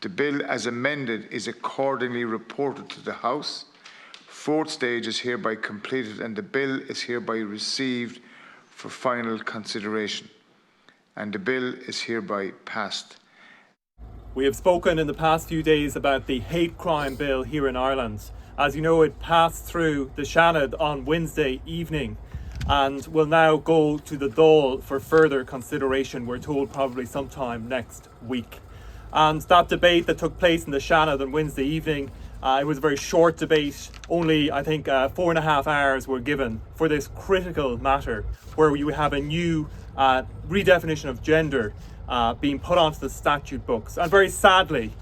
The bill as amended is accordingly reported to the House. Fourth stage is hereby completed and the bill is hereby received for final consideration. And the bill is hereby passed. We have spoken in the past few days about the hate crime bill here in Ireland. As you know, it passed through the Seanad on Wednesday evening and will now go to the Dáil for further consideration, we're told probably sometime next week. And that debate that took place in the Seanad on Wednesday evening, it was a very short debate. Only, I think, 4.5 hours were given for this critical matter, where you have a new redefinition of gender being put onto the statute books. And very sadly,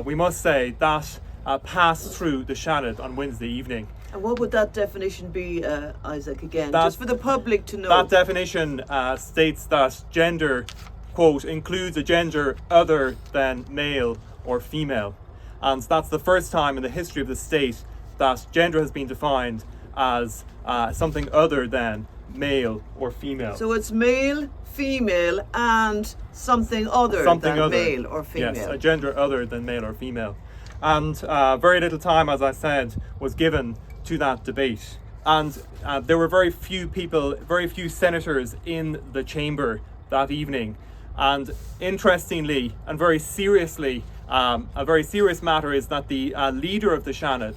we must say that passed through the Seanad on Wednesday evening. And what would that definition be, Isaac, again, just for the public to know? That definition states that gender, quote, includes a gender other than male or female. And that's the first time in the history of the state that gender has been defined as something other than male or female. So it's male, female, and something other than male or female. Yes, a gender other than male or female. And very little time, as I said, was given to that debate. And there were very few people, very few senators in the chamber that evening. And interestingly and very seriously, a very serious matter is that the leader of the Seanad,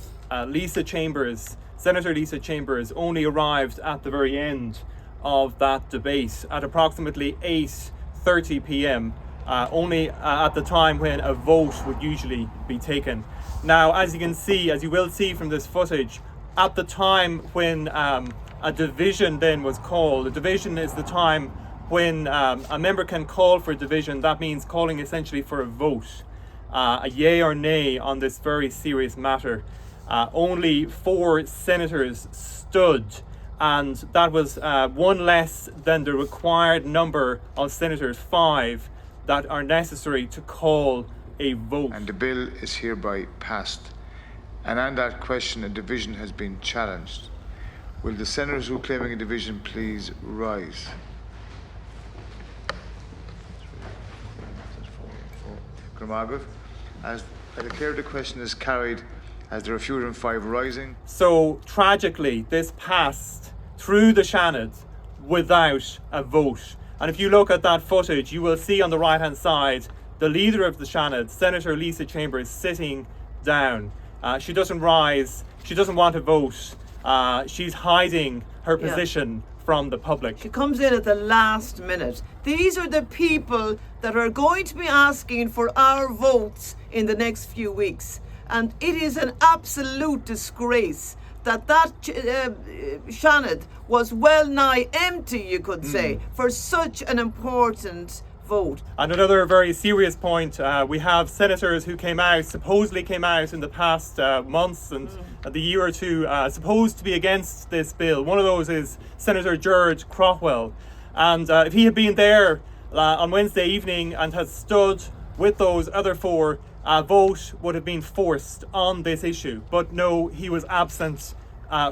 Senator Lisa Chambers, only arrived at the very end of that debate at approximately 8:30 p.m, only at the time when a vote would usually be taken. Now, as you will see from this footage, at the time when a division then was called, a division is the time when a member can call for division. That means calling essentially for a vote, a yay or nay on this very serious matter. Only 4 senators stood, and that was one less than the required number of senators, 5, that are necessary to call a vote. And the bill is hereby passed. And on that question, a division has been challenged. Will the senators who are claiming a division please rise? As I declare the question is carried, as there are fewer than 5 rising. So tragically, this passed through the Seanad without a vote. And if you look at that footage, you will see on the right hand side the leader of the Seanad, Senator Lisa Chambers, sitting down. She doesn't rise, she doesn't want to vote, she's hiding her position from the public. She comes in at the last minute. These are the people that are going to be asking for our votes in the next few weeks. And it is an absolute disgrace that Seanad was well nigh empty, you could say, for such an important vote. And another very serious point, we have senators who supposedly came out in the past months and the year or two, supposed to be against this bill. One of those is Senator Gerard Craughwell. And if he had been there on Wednesday evening and had stood with those other 4, a vote would have been forced on this issue. But no, he was absent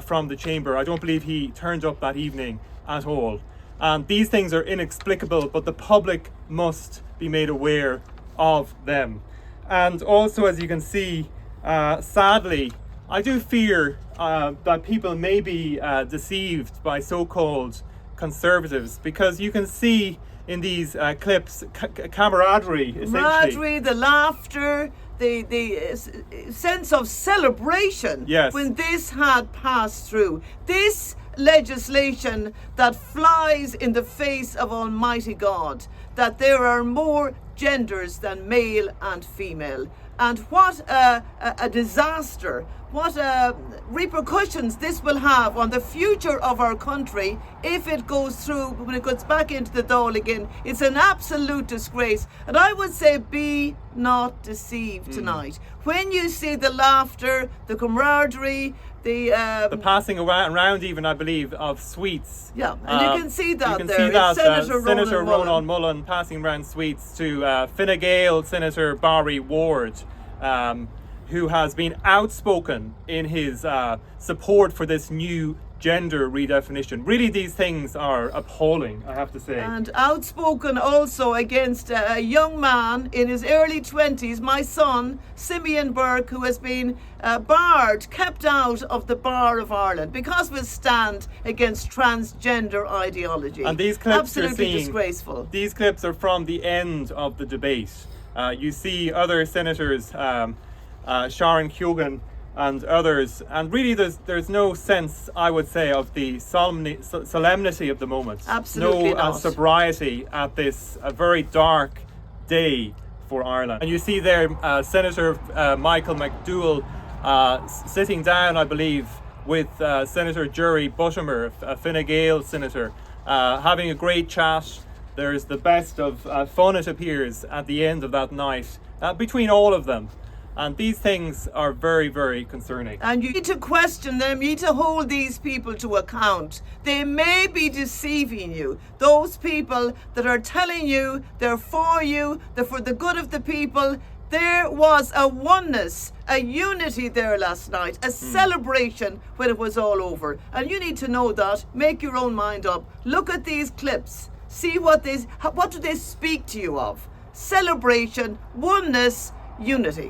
from the chamber. I don't believe he turned up that evening at all. And these things are inexplicable, but the public must be made aware of them. And also, as you can see, sadly, I do fear that people may be deceived by so-called conservatives, because you can see in these clips camaraderie, essentially. Camaraderie, the laughter, the sense of celebration when this had passed through. This legislation that flies in the face of Almighty God, that there are more genders than male and female. And what a disaster, what repercussions this will have on the future of our country if it goes through, when it goes back into the Dáil again. It's an absolute disgrace. And I would say, be not deceived tonight. When you see the laughter, the camaraderie, the passing around even, I believe, of sweets. Yeah, and you can see that there. See that, Senator Ronan Mullen passing around sweets to Fine Gael Senator Barry Ward, who has been outspoken in his support for this new gender redefinition. Really, these things are appalling, I have to say. And outspoken also against a young man in his early 20s, my son, Simeon Burke, who has been kept out of the Bar of Ireland because of his stand against transgender ideology. And these clips absolutely disgraceful. These clips are from the end of the debate. You see other senators, Sharon Keoghan and others, and really there's no sense, I would say, of the solemnity of the moment. Absolutely no not. Sobriety at this very dark day for Ireland. And you see there Senator Michael McDowell sitting down, I believe, with Senator Jerry Buttimer, a Fine Gael senator, having a great chat. There's the best of fun, it appears, at the end of that night between all of them. And these things are very, very concerning. And you need to question them, you need to hold these people to account. They may be deceiving you. Those people that are telling you they're for you, they're for the good of the people. There was a oneness, a unity there last night, a celebration when it was all over. And you need to know that, make your own mind up. Look at these clips, see what do they speak to you of. Celebration, oneness, unity.